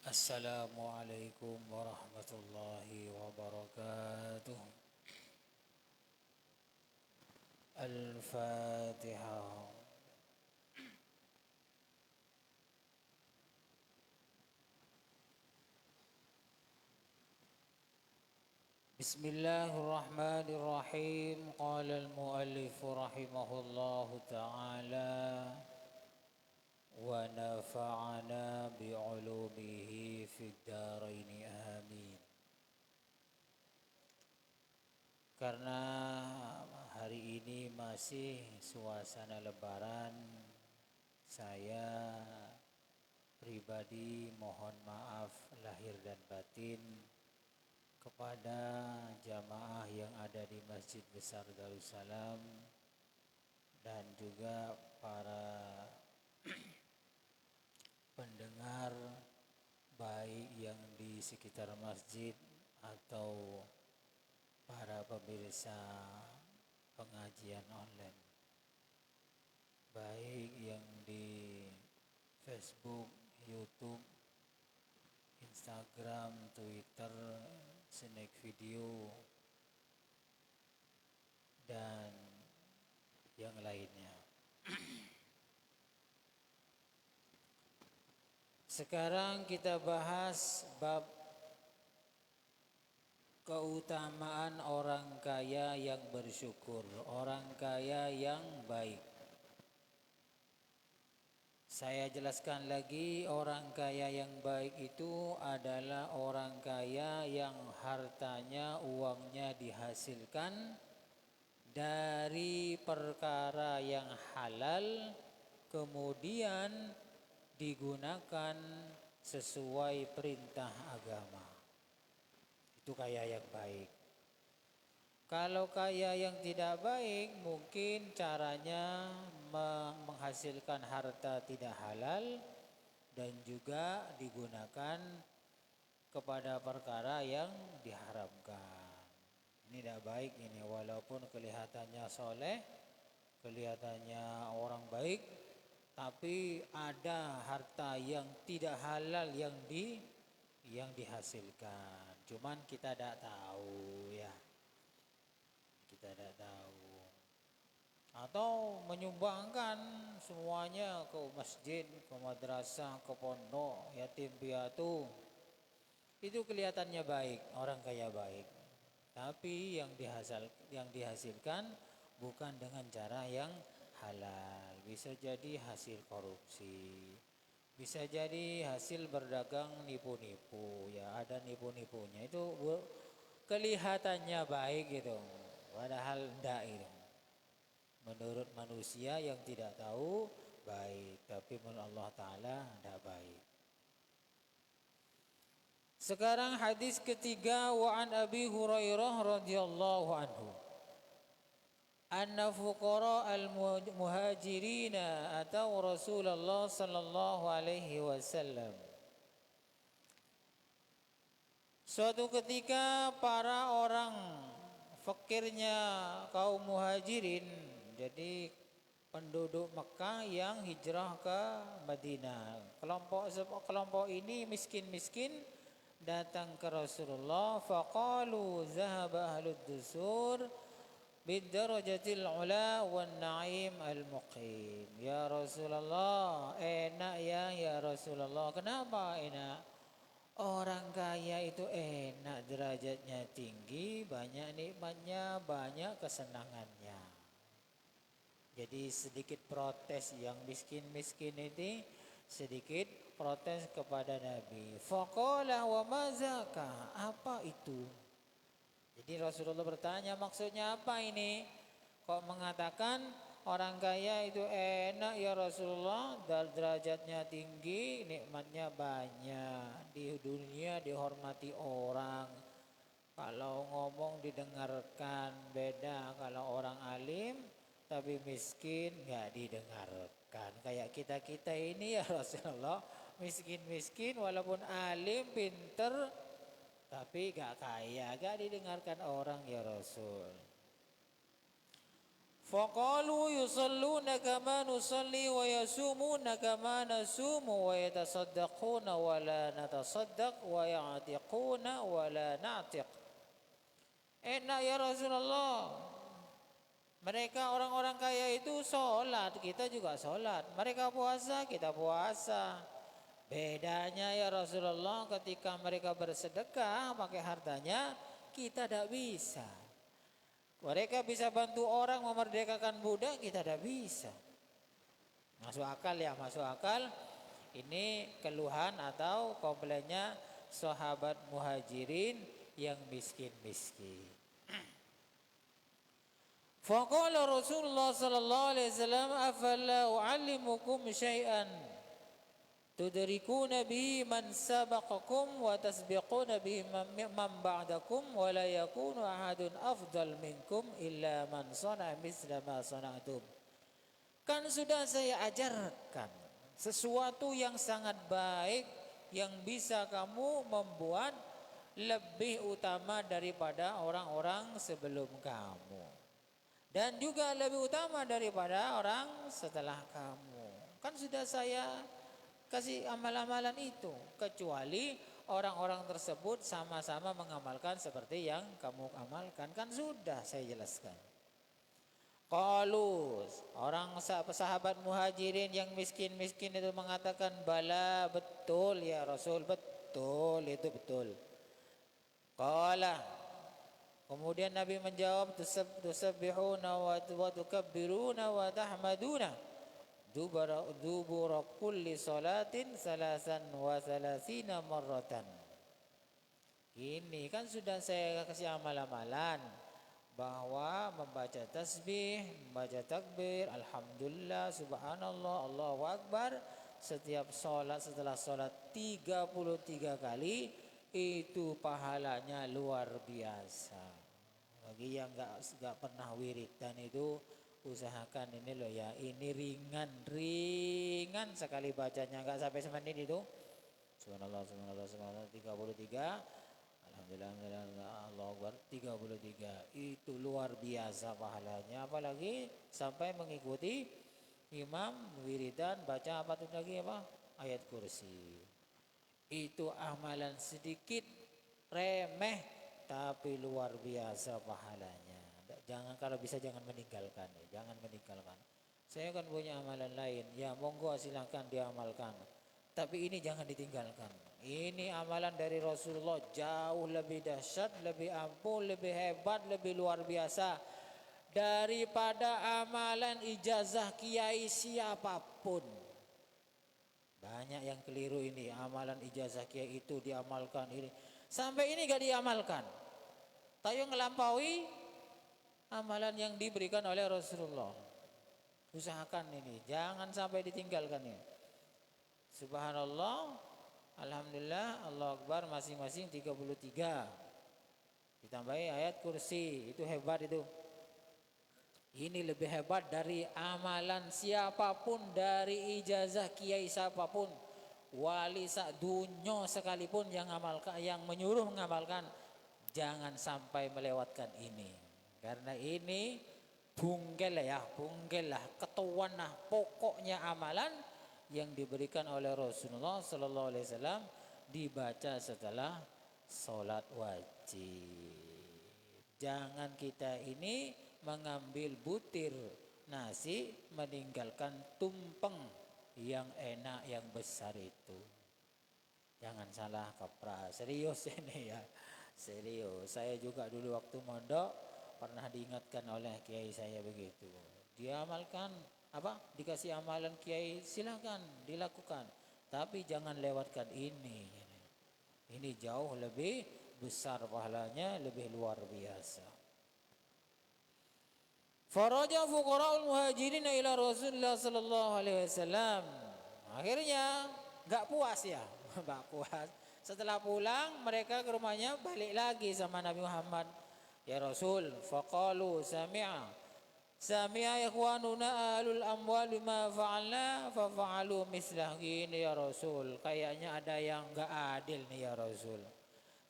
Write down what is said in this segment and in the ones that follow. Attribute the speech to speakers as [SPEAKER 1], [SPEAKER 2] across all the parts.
[SPEAKER 1] Assalamualaikum warahmatullahi wabarakatuh. Al-Fatihah. Bismillahirrahmanirrahim. Qala al-muallif rahimahullahu ta'ala wa nafa'ana bi'ulumihi fid dharain amin. Karena hari ini masih suasana lebaran, saya pribadi mohon maaf lahir dan batin kepada jamaah yang ada di Masjid Besar Darussalam dan juga para pendengar baik yang di sekitar masjid atau para pemirsa pengajian online, baik yang di Facebook, YouTube, Instagram, Twitter, Snack Video, dan yang lainnya. Sekarang kita bahas bab keutamaan orang kaya yang bersyukur, orang kaya yang baik. Saya jelaskan lagi, orang kaya yang baik itu adalah orang kaya yang hartanya, uangnya dihasilkan dari perkara yang halal, kemudian digunakan sesuai perintah agama. Itu kaya yang baik. Kalau kaya yang tidak baik, mungkin caranya menghasilkan harta tidak halal dan juga digunakan kepada perkara yang diharamkan. Ini tidak baik ini, walaupun kelihatannya soleh, kelihatannya orang baik, tapi ada harta yang tidak halal yang dihasilkan. Cuman kita tidak tahu ya. Kita tidak tahu. Atau menyumbangkan semuanya ke masjid, ke madrasah, ke pondok, yatim piatu. Itu kelihatannya baik, orang kaya baik. Tapi yang dihasilkan bukan dengan cara yang halal. Bisa jadi hasil korupsi. Bisa jadi hasil berdagang nipu-nipu. Ya, ada nipu-nipunya. Itu kelihatannya baik gitu. Padahal tidak itu. Menurut manusia yang tidak tahu baik, tapi menurut Allah Ta'ala tidak baik. Sekarang hadis ketiga, wa an Abi Hurairah radhiyallahu anhu. Anna fuqara al-muhajirina atau Rasulullah sallallahu alaihi wasallam. Suatu ketika para orang fakirnya kaum muhajirin, jadi penduduk Mekah yang hijrah ke Madinah. Kelompok ini miskin-miskin datang ke Rasulullah, faqalu zahaba ahlud dusur bidarajatil ula wan na'im al-muqim. Ya Rasulullah, enak ya Rasulullah. Kenapa enak? Orang kaya itu enak, derajatnya tinggi, banyak nikmatnya, banyak kesenangannya. Jadi sedikit protes yang miskin-miskin ini, sedikit protes kepada Nabi. Faqala wa mazaka, apa itu? Jadi Rasulullah bertanya, maksudnya apa ini? Kok mengatakan orang kaya itu enak ya Rasulullah, derajatnya tinggi, nikmatnya banyak, di dunia dihormati orang, kalau ngomong didengarkan. Beda kalau orang alim tapi miskin nggak didengarkan. Kayak kita ini ya Rasulullah, miskin-miskin walaupun alim, pinter, tapi gak kaya, gak didengarkan orang ya Rasul. Faqalu yusalluna kama nusalli wa yasumuna kama nasumu wa yatasaddaquna wa la natasaddaq wa ya'tiquna wa la na'tiq. Enak ya Rasulullah. Mereka orang-orang kaya itu sholat, kita juga sholat. Mereka puasa, kita puasa. Bedanya ya Rasulullah ketika mereka bersedekah pakai hartanya, kita tidak bisa. Mereka bisa bantu orang memerdekakan budak, kita tidak bisa. Masuk akal ya, masuk akal. Ini keluhan atau komplainnya sahabat muhajirin yang miskin-miskin. Faqala Rasulullah sallallahu alaihi wasallam afala u'allimukum syai'an tudrikuna bihi man sabaqakum wa tasbiquna bihi man ba'dakum wa la yakunu ahadun afdal minkum illa man sana'a misla ma sana'tum. Kan sudah saya ajarkan sesuatu yang sangat baik yang bisa kamu membuat lebih utama daripada orang-orang sebelum kamu. Dan juga lebih utama daripada orang setelah kamu. Kan sudah saya kasih amal-amalan itu. Kecuali orang-orang tersebut sama-sama mengamalkan seperti yang kamu amalkan. Kan sudah saya jelaskan. Qalu, orang sahabat muhajirin yang miskin-miskin itu mengatakan, bala betul ya Rasul, betul itu betul. Qala, kemudian Nabi menjawab, tusabbihuna wa tukabbiruna wa tahmaduna dubura kulli salatin salasan wa salasina marratan. Ini kan sudah saya kasih amal-amalan bahwa membaca tasbih, membaca takbir, alhamdulillah, subhanallah, Allahu akbar setiap salat setelah salat 33 kali itu pahalanya luar biasa. Bagi yang enggak pernah wiridan itu usahakan ini loh ya, ini ringan sekali bacanya, enggak sampai semenit itu. Subhanallah 33, alhamdulillah, Allahu akbar 33. Itu luar biasa pahalanya, apalagi sampai mengikuti imam wiridan baca apa tuh lagi apa? Ayat kursi. Itu amalan sedikit remeh tapi luar biasa pahalanya. Jangan, kalau bisa jangan meninggalkan ya, jangan meninggalkan. Saya kan punya amalan lain, ya monggo silakan diamalkan. Tapi ini jangan ditinggalkan. Ini amalan dari Rasulullah jauh lebih dahsyat, lebih ampuh, lebih hebat, lebih luar biasa daripada amalan ijazah kiai siapapun. Banyak yang keliru ini, amalan ijazah kiai itu diamalkan ini. Sampai ini gak diamalkan. Tayo ngelampaui amalan yang diberikan oleh Rasulullah. Usahakan ini, jangan sampai ditinggalkan ini. Subhanallah, alhamdulillah, Allahu akbar masing-masing 33. Ditambahi ayat kursi, itu hebat itu. Ini lebih hebat dari amalan siapapun, dari ijazah kiai siapapun, wali sak dunyo sekalipun yang amalkan, yang menyuruh mengamalkan, jangan sampai melewatkan ini. Karena ini bungkel lah, ketuan lah, pokoknya amalan yang diberikan oleh Rasulullah Sallallahu Alaihi Wasallam dibaca setelah sholat wajib. Jangan kita ini mengambil butir nasi meninggalkan tumpeng yang enak yang besar itu. Jangan salah kaprah, serius ini ya, serius. Saya juga dulu waktu mondok pernah diingatkan oleh kiai saya begitu. Dia amalkan apa? Dikasih amalan kiai, silakan dilakukan. Tapi jangan lewatkan ini. Ini jauh lebih besar pahalanya, lebih luar biasa. Faraja fuqara'ul muhajirin ila Rasulullah sallallahu alaihi wasallam. Akhirnya enggak puas ya, enggak puas. Setelah pulang mereka ke rumahnya, balik lagi sama Nabi Muhammad. Ya Rasul, faqalu sami'a ikhwanuna ahlul amwal bima fa'alna fa fa'alu mislah. Gini ya Rasul, kayaknya ada yang enggak adil nih ya Rasul.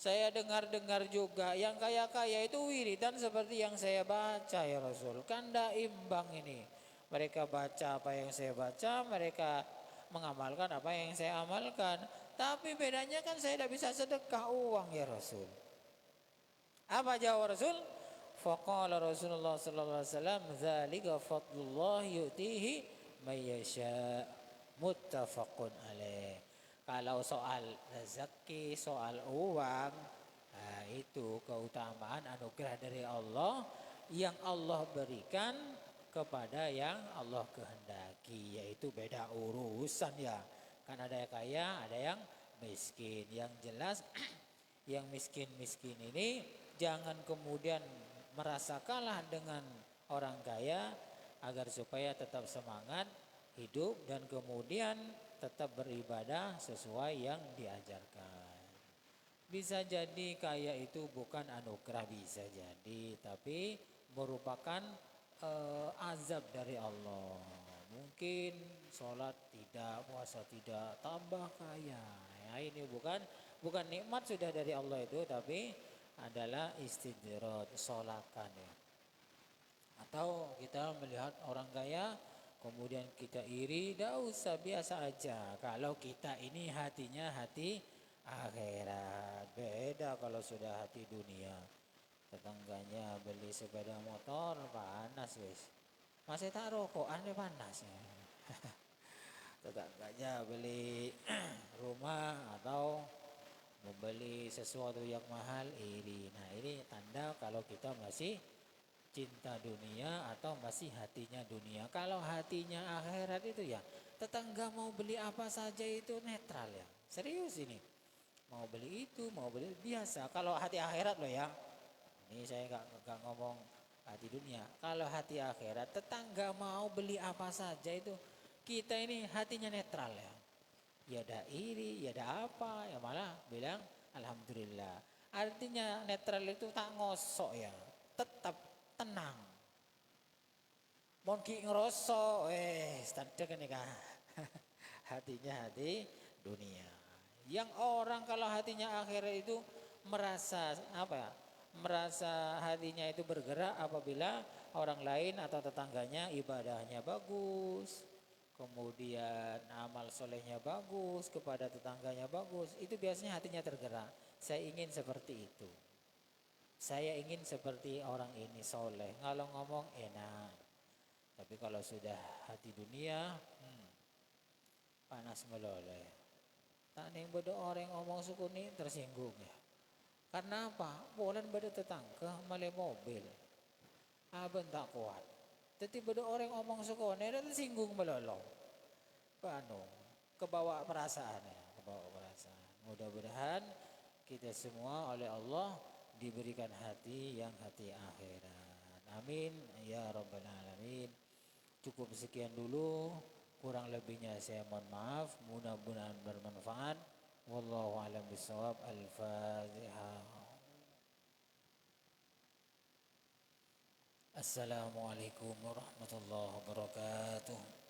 [SPEAKER 1] Saya dengar-dengar juga yang kaya-kaya itu wiridan seperti yang saya baca ya Rasul. Kan tidak imbang ini. Mereka baca apa yang saya baca, mereka mengamalkan apa yang saya amalkan. Tapi bedanya kan saya tidak bisa sedekah uang ya Rasul. Apa jawab Rasul? Faqala Rasulullah sallallahu alaihi wasallam, "Dzalika fadlullah yu'tihi may yasha." Muttafaqun alaih. Kalau soal rezeki, soal uang, nah itu keutamaan anugerah dari Allah yang Allah berikan kepada yang Allah kehendaki, yaitu beda urusan ya. Kan ada yang kaya, ada yang miskin. Yang jelas yang miskin-miskin ini jangan kemudian merasa kalah dengan orang kaya agar supaya tetap semangat hidup dan kemudian tetap beribadah sesuai yang diajarkan. Bisa jadi kaya itu bukan anugerah, bisa jadi, tapi merupakan azab dari Allah. Mungkin sholat tidak, puasa tidak, tambah kaya. Ya, ini bukan nikmat sudah dari Allah itu, tapi adalah istidraj, solakan ya. Atau kita melihat orang kaya kemudian kita iri, tidak usah, biasa aja. Kalau kita ini hatinya hati akhirat. Beda kalau sudah hati dunia. Tetangganya beli sepeda motor panas wis. Masih tak rokokan deh panas. Tetangganya beli rumah atau membeli sesuatu yang mahal iri. Nah, ini tanda kalau kita masih cinta dunia atau masih hatinya dunia. Kalau hatinya akhirat itu ya tetangga mau beli apa saja itu netral ya. Serius ini. Mau beli itu, mau beli biasa. Kalau hati akhirat loh ya. Ini saya gak ngomong hati dunia. Kalau hati akhirat tetangga mau beli apa saja itu kita ini hatinya netral ya. Ya ada iri, ya ada apa, ya malah bilang alhamdulillah. Artinya netral itu tak ngosok ya. Tetap tenang. Mon ki ngeroso, tandek ini kah. Hatinya hati dunia. Yang orang kalau hatinya akhirat itu merasa apa ya? Merasa hatinya itu bergerak apabila orang lain atau tetangganya ibadahnya bagus, kemudian amal solehnya bagus, kepada tetangganya bagus, itu biasanya hatinya tergerak. Saya ingin seperti itu. Saya ingin seperti orang ini soleh. Kalau ngomong enak. Tapi kalau sudah hati dunia, panas meloleh. Tak neng bodoh orang ngomong suku ini tersinggung ya. Karena apa? Bulan pada tetangga malah mobil. Abang tak kuat. Jadi bodoh orang ngomong suku ini tersinggung melolong. Panu, kebawa perasaan ya, kebawa perasaan. Mudah-mudahan kita semua oleh Allah diberikan hati yang hati akhirat. Amin ya rabbal alamin. Cukup sekian dulu, kurang lebihnya saya mohon maaf. Mudah-mudahan bermanfaat. Wallahu a'lam bishawab. Al-Fatihah. Assalamualaikum warahmatullahi wabarakatuh.